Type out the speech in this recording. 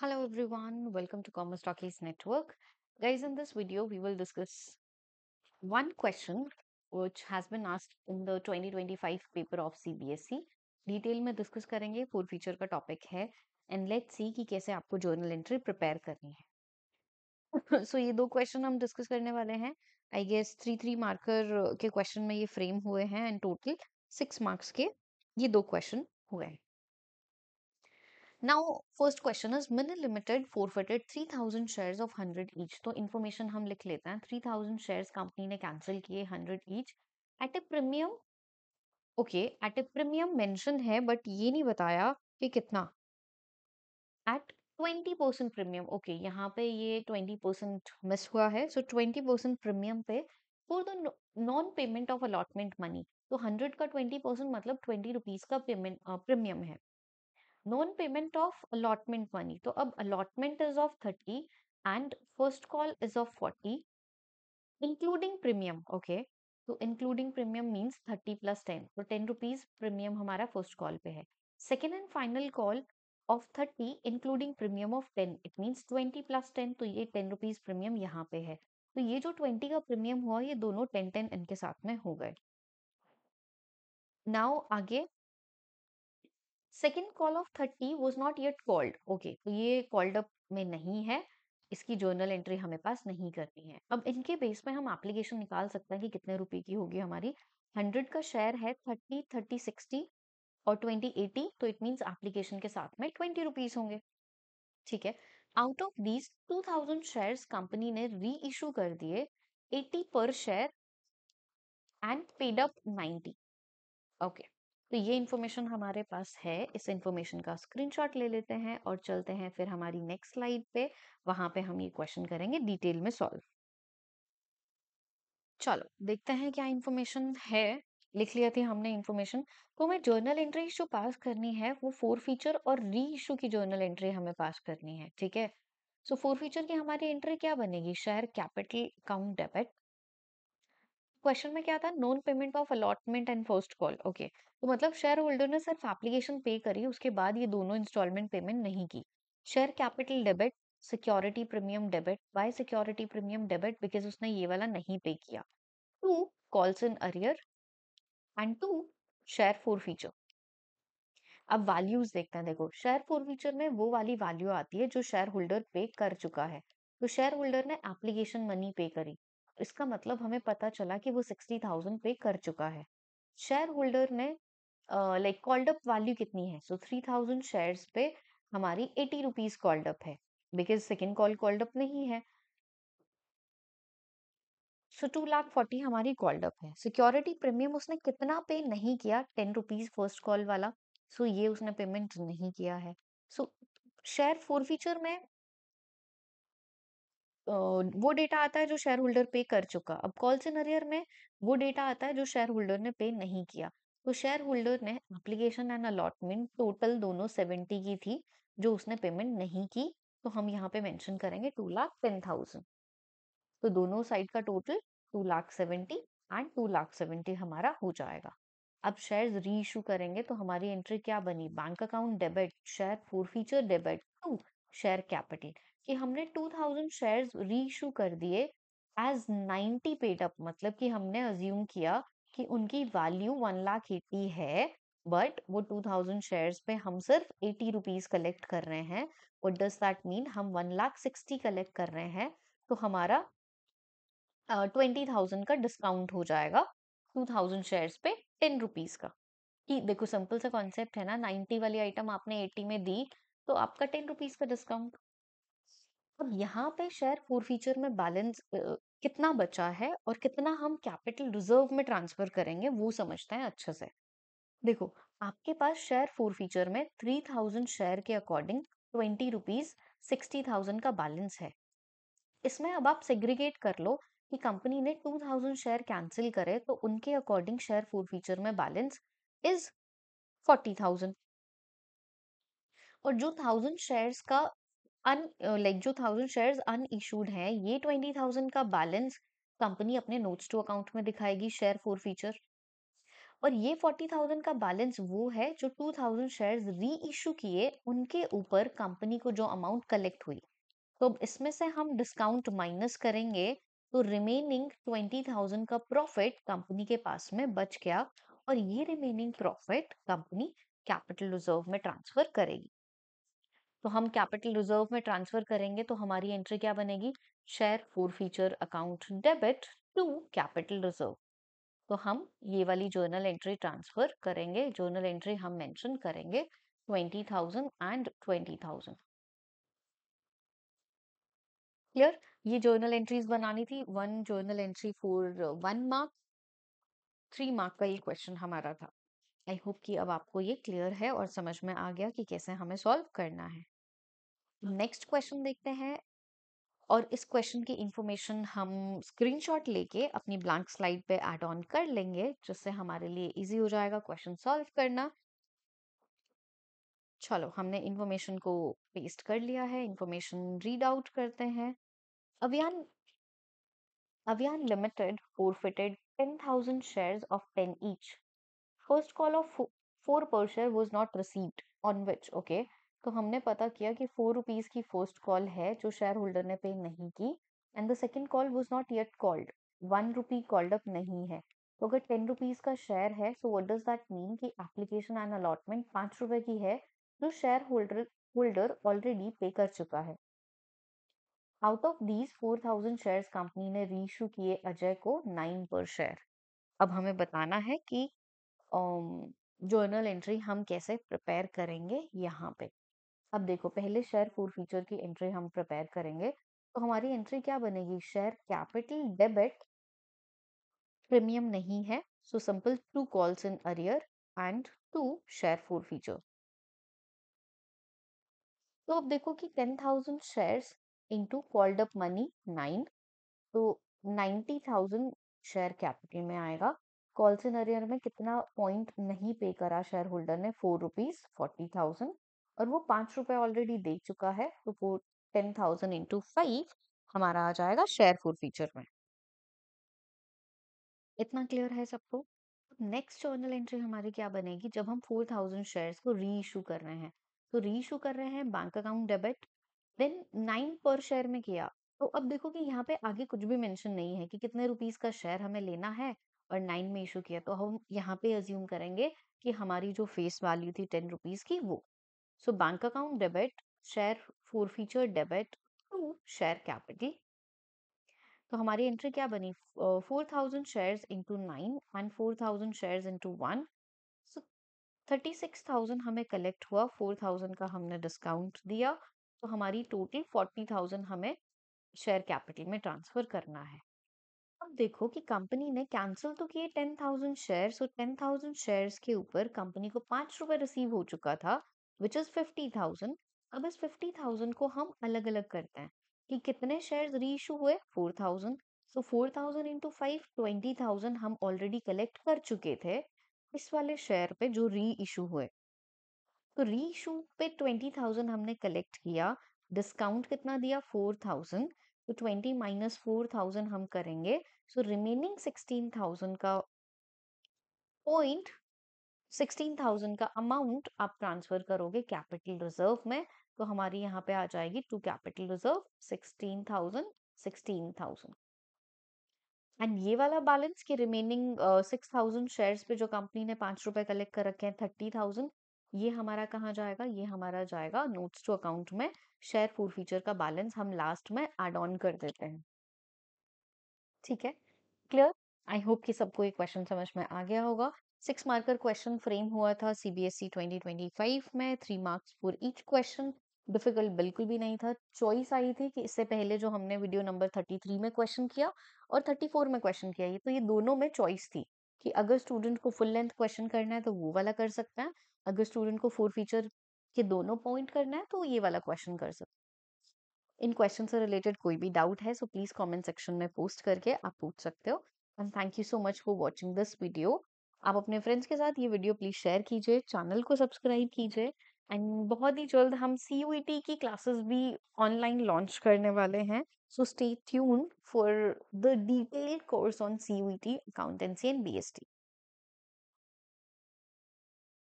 Hello everyone, welcome to Commerce Talkies Network. Guys, in this video, we will discuss one question which has been asked in the 2025 paper of CBSE. Detail में discuss करेंगे, four feature का topic है and let's see कि कैसे आपको journal entry prepare करनी है. सो ये दो क्वेश्चन हम डिस्कस करने वाले हैं. आई गेस 3 मार्कर के क्वेश्चन में ये फ्रेम हुए हैं एंड टोटल 6 मार्क्स के ये दो क्वेश्चन हुए हैं. Now, first question is Mini Limited forfeited 3000 shares of 100 each. तो information हम लिख लेते हैं. 3000 shares कंपनी ने कैंसिल किए 100 each at a premium. Okay, at a premium mention है but ये नहीं बताया कि कितना. At 20% premium. Okay, यहाँ पे ये 20% मिस हुआ है. So 20% premium पे for the non-payment of allotment money. तो 100 का 20% मतलब 20 रुपीज का पेमेंट प्रीमियम है. Non payment of allotment money. तो अब allotment is of 30 and first call is of 40 including premium. Okay, तो इंक्लूडिंग प्रीमियम मींस 30 प्लस 10, तो 10 रुपीज प्रीमियम हमारा फर्स्ट कॉल पे है. Second and final call of 30 including premium of 10, it means 20 plus 10, तो ये 10 rupees premium यहाँ पे है. तो ये जो 20 का प्रीमियम हुआ ये दोनों 10-10 इनके साथ में हो गए. नाउ आगे second call of 30 was not yet called. Okay, तो ये कॉल्ड अप में नहीं है, इसकी जर्नल एंट्री हमें पास नहीं करनी है. अब इनके बेस पे हम एप्लीकेशन निकाल सकते हैं कि कितने रुपए की होगी हमारी. 100 का शेयर है 30, 30, 60 और 20, 80, तो इट मीन्स एप्लीकेशन के साथ में 20 रुपीज होंगे. ठीक है. Out of these 2000 shares company ने री इशू कर दिए 80 पर share and paid up 90. Okay, तो ये इन्फॉर्मेशन हमारे पास है. इस इन्फॉर्मेशन का स्क्रीनशॉट ले लेते हैं और चलते हैं फिर हमारी नेक्स्ट स्लाइड पे. वहां पे हम ये क्वेश्चन करेंगे डिटेल में सॉल्व. चलो देखते हैं क्या इन्फॉर्मेशन है. लिख लिया थी हमने इन्फॉर्मेशन. तो हमें जर्नल एंट्री जो पास करनी है वो फोर फीचर और री इशू की जर्नल एंट्री हमें पास करनी है. ठीक है. सो फोर फीचर की हमारी एंट्री क्या बनेगी? Share capital count debit. Question में क्या था? Non payment of allotment and first call. Okay, तो मतलब शेयर होल्डर ने सिर्फ एप्लीकेशन पे करी, उसके बाद ये दोनों इंस्टॉलमेंट पेमेंट नहीं की. Share capital debit, security premium debit. By security premium debit because उसने ये वाला नहीं पे किया. To, calls in arrear and to, share forfeiture. अब वैल्यूज देखते हैं. देखो, शेयर फोर फीचर में वो वाली वैल्यू आती है जो शेयर होल्डर पे कर चुका है. तो शेयर होल्डर ने एप्लीकेशन मनी पे करी, इसका मतलब हमें पता चला कि वो 60,000 पे कर चुका है. शेयर होल्डर ने लाइक कॉल्ड अप वैल्यू कितनी है? सो 3000 शेयर्स पे हमारी 80 रुपीज कॉल्ड अप है because second call called up नहीं है. सो 2,40,000 हमारी कॉल्ड अप है. सिक्योरिटी प्रीमियम उसने कितना पे नहीं किया? 10 रुपीज फर्स्ट कॉल वाला. सो ये उसने पेमेंट नहीं किया है. सो शेयर फोर फीचर में वो डेटा आता है जो शेयर होल्डर पे कर चुका. अब कॉल सिनेरियर में वो डेटा आता है जो शेयर होल्डर ने पे नहीं किया. तो शेयर होल्डर ने एप्लीकेशन एंड अलॉटमेंट टोटल दोनों 70 की थी जो उसने पेमेंट नहीं की. तो हम यहाँ पे मेंशन करेंगे 2,10,000. तो दोनों साइड का टोटल 2,70,000 एंड 2,70,000 हमारा हो जाएगा. अब शेयर्स री इशू करेंगे तो हमारी एंट्री क्या बनी? Bank account debit, share forfeiture debit to share capital. कि हमने 2000 शेयर्स री इशू कर दिए एज 90 पेड अप. मतलब कि हमने अज्यूम किया कि उनकी वैल्यू 1,80,000 है बट वो 2000 शेयर्स पे हम सिर्फ 80 रुपीज कलेक्ट कर रहे हैं. What does that mean? हम 1,60,000 कलेक्ट कर रहे हैं तो हमारा 20,000 का डिस्काउंट हो जाएगा 2000 शेयर्स पे 10 रुपीज का. कि देखो सिंपल सा कॉन्सेप्ट है ना, 90 वाली आइटम आपने 80 में दी तो आपका 10 रुपीज का डिस्काउंट. अब यहाँ पे शेयर फोर फीचर में बैलेंस कितना बचा है और कितना हम कैपिटल रिजर्व में ट्रांसफर करेंगे वो समझते हैं अच्छे से. देखो, आपके पास शेयर फोर फीचर में 3000 शेयर के अकॉर्डिंग 20 रुपीज 60,000 का बैलेंस है. इसमें अब आप सेग्रीगेट कर लो कि कंपनी ने 2000 शेयर कैंसिल करे तो उनके अकॉर्डिंग शेयर फोर फीचर में बैलेंस इज 40,000. और जो 1000 शेयर्स का अन लाइक जो 1000 शेयर्स अन इशूड है ये 20,000 का बैलेंस कंपनी अपने नोट्स टू अकाउंट में दिखाएगी शेयर फोर फीचर. और ये 40,000 का बैलेंस वो है जो 2,000 शेयर्स री इशू किए उनके ऊपर कंपनी को जो अमाउंट कलेक्ट हुई। तो अब इसमें से हम डिस्काउंट माइनस करेंगे तो रिमेनिंग 20,000 का प्रॉफिट कंपनी के पास में बच गया, और ये remaining profit company capital reserve में ट्रांसफर करेगी। तो हम कैपिटल रिजर्व में ट्रांसफर करेंगे तो हमारी एंट्री क्या बनेगी? Share forfeiture account debit to capital reserve. तो हम ये वाली जर्नल एंट्री ट्रांसफर करेंगे। जर्नल एंट्री हम मेंशन करेंगे 20,000 एंड 20,000। क्लियर? ये जर्नल एंट्रीज बनानी थी। One journal entry for 1 mark, 3 mark का ये क्वेश्चन हमारा था। आई होप कि अब आपको ये क्लियर है और समझ में आ गया कि कैसे हमें सॉल्व करना है। नेक्स्ट क्वेश्चन देखते हैं, और इस क्वेश्चन की इंफॉर्मेशन हम स्क्रीनशॉट लेके अपनी ब्लैंक स्लाइड पे ऐड ऑन कर लेंगे, जिससे हमारे लिए इजी हो जाएगा क्वेश्चन सॉल्व करना। चलो, हमने इंफॉर्मेशन को पेस्ट कर लिया है। इंफॉर्मेशन रीड आउट करते हैं। अभियान अभियान limited forfeited 10,000 shares of 10 each. First call of 4 per share was not received, on which, okay, तो हमने पता किया कि 4 रुपीज की फर्स्ट कॉल है जो शेयर होल्डर ने पे नहीं की, and the second call was not yet called, 1 rupee called up नहीं है। तो अगर 10 रुपीज का शेयर है, so what does that mean कि एप्लीकेशन एंड अलॉटमेंट 5 रुपए की है जो शेयर होल्डर ऑलरेडी पे कर चुका है। Out of these 4,000 shares company ने रीइशू किए अजय को 9 पर शेयर। अब हमें बताना है कि जर्नल एंट्री हम कैसे प्रिपेयर करेंगे यहाँ पे। अब देखो, पहले शेयर फॉर फीचर की एंट्री हम प्रिपेयर करेंगे, तो हमारी एंट्री क्या बनेगी? शेयर कैपिटल डेबिट, प्रीमियम नहीं है, so simple 2 calls in arrear and 2 share for feature. तो अब देखो कि 10,000 shares into called up money 9, तो 90,000 शेयर कैपिटल में आएगा। कॉल्स इन अरियर में कितना पॉइंट नहीं पे करा शेयर होल्डर ने? 4 रुपीज 40,000, और वो 5 रुपए ऑलरेडी दे चुका है, तो वो 10,000 इंटू 5 हमारा आ जाएगा शेयर फॉर फीचर में। इतना क्लियर है सबको? नेक्स्ट जर्नल एंट्री हमारी क्या बनेगी? जब हम 4,000 शेयर्स को री इशू कर रहे हैं, तो री इशू कर रहे हैं बैंक अकाउंट डेबिट, देन 9 पर शेयर में किया। तो अब देखो कि यहाँ पे आगे कुछ भी मेंशन नहीं है कि कितने रुपीस का शेयर हमें लेना है, और 9 में इशू किया, तो हम यहाँ पे अज्यूम करेंगे कि हमारी जो फेस वैल्यू थी 10 रुपीस की, वो। So bank account debit, share forfeiture debit to share capital. तो हमारी एंट्री क्या बनी? 4,000 shares into 9 and 4,000 shares into 1, so 36,000 हमें कलेक्ट हुआ। 4,000 का हमने डिस्काउंट दिया, तो हमारी टोटल 40,000 हमें शेयर कैपिटल में ट्रांसफर करना है। अब देखो कि कंपनी ने कैंसिल तो किए 10,000 शेयर्स, और 10,000 शेयर्स के ऊपर कंपनी को 5 रुपए रिसीव हो चुका था, विच इज 50,000। अब इस 50,000 को हम अलग अलग करते हैं कि कितने शेयर्स री इशू हुए? 4,000। सो 4,000 इंटू 5, 20,000 हम ऑलरेडी कलेक्ट कर चुके थे इस वाले शेयर पे जो री इशू हुए। तो री इशू पे 20,000 हमने कलेक्ट किया, डिस्काउंट कितना दिया? 4,000। तो 20 माइनस 4,000 हम करेंगे, सो रिमेनिंग 16,000 का पॉइंट, 16,000 का अमाउंट आप ट्रांसफर करोगे कैपिटल रिजर्व में। तो हमारी यहाँ पे आ जाएगी टू कैपिटल रिजर्व 16,000, 16,000। एंड ये वाला बैलेंस की रिमेनिंग 6,000 शेयर्स पे जो कंपनी ने 5 रुपए कलेक्ट कर रखे हैं, 30,000, ये हमारा कहाँ जाएगा? ये हमारा जाएगा नोट्स टू अकाउंट में। शेयर फॉर फीचर का बैलेंस हम लास्ट में एड ऑन कर देते हैं। ठीक है? क्लियर? आई होप कि सबको ये क्वेश्चन समझ में आ गया होगा। 6 मार्कर क्वेश्चन फ्रेम हुआ था सीबीएसई 2025 में, 3 marks for each question. Difficult बिल्कुल भी नहीं था। चॉइस आई थी कि इससे पहले जो हमने वीडियो नंबर 33 में क्वेश्चन किया और 34 में क्वेश्चन किया, ये तो ये दोनों में चॉइस थी कि अगर स्टूडेंट को फुल लेंथ क्वेश्चन करना है तो वो वाला कर सकता है, अगर स्टूडेंट को 4 फीचर के दोनों पॉइंट करना है तो ये वाला क्वेश्चन कर सकता है। इन क्वेश्चन से रिलेटेड कोई भी डाउट है, सो प्लीज कमेंट सेक्शन में पोस्ट करके आप पूछ सकते हो। And thank you so much for watching this video. आप अपने फ्रेंड्स के साथ ये वीडियो प्लीज शेयर कीजिए, चैनल को सब्सक्राइब कीजिए, एंड बहुत ही जल्द हम सीयूईटी की क्लासेस भी ऑनलाइन लॉन्च करने वाले हैं। So stay tune for the detailed course on CUET accountancy and BST.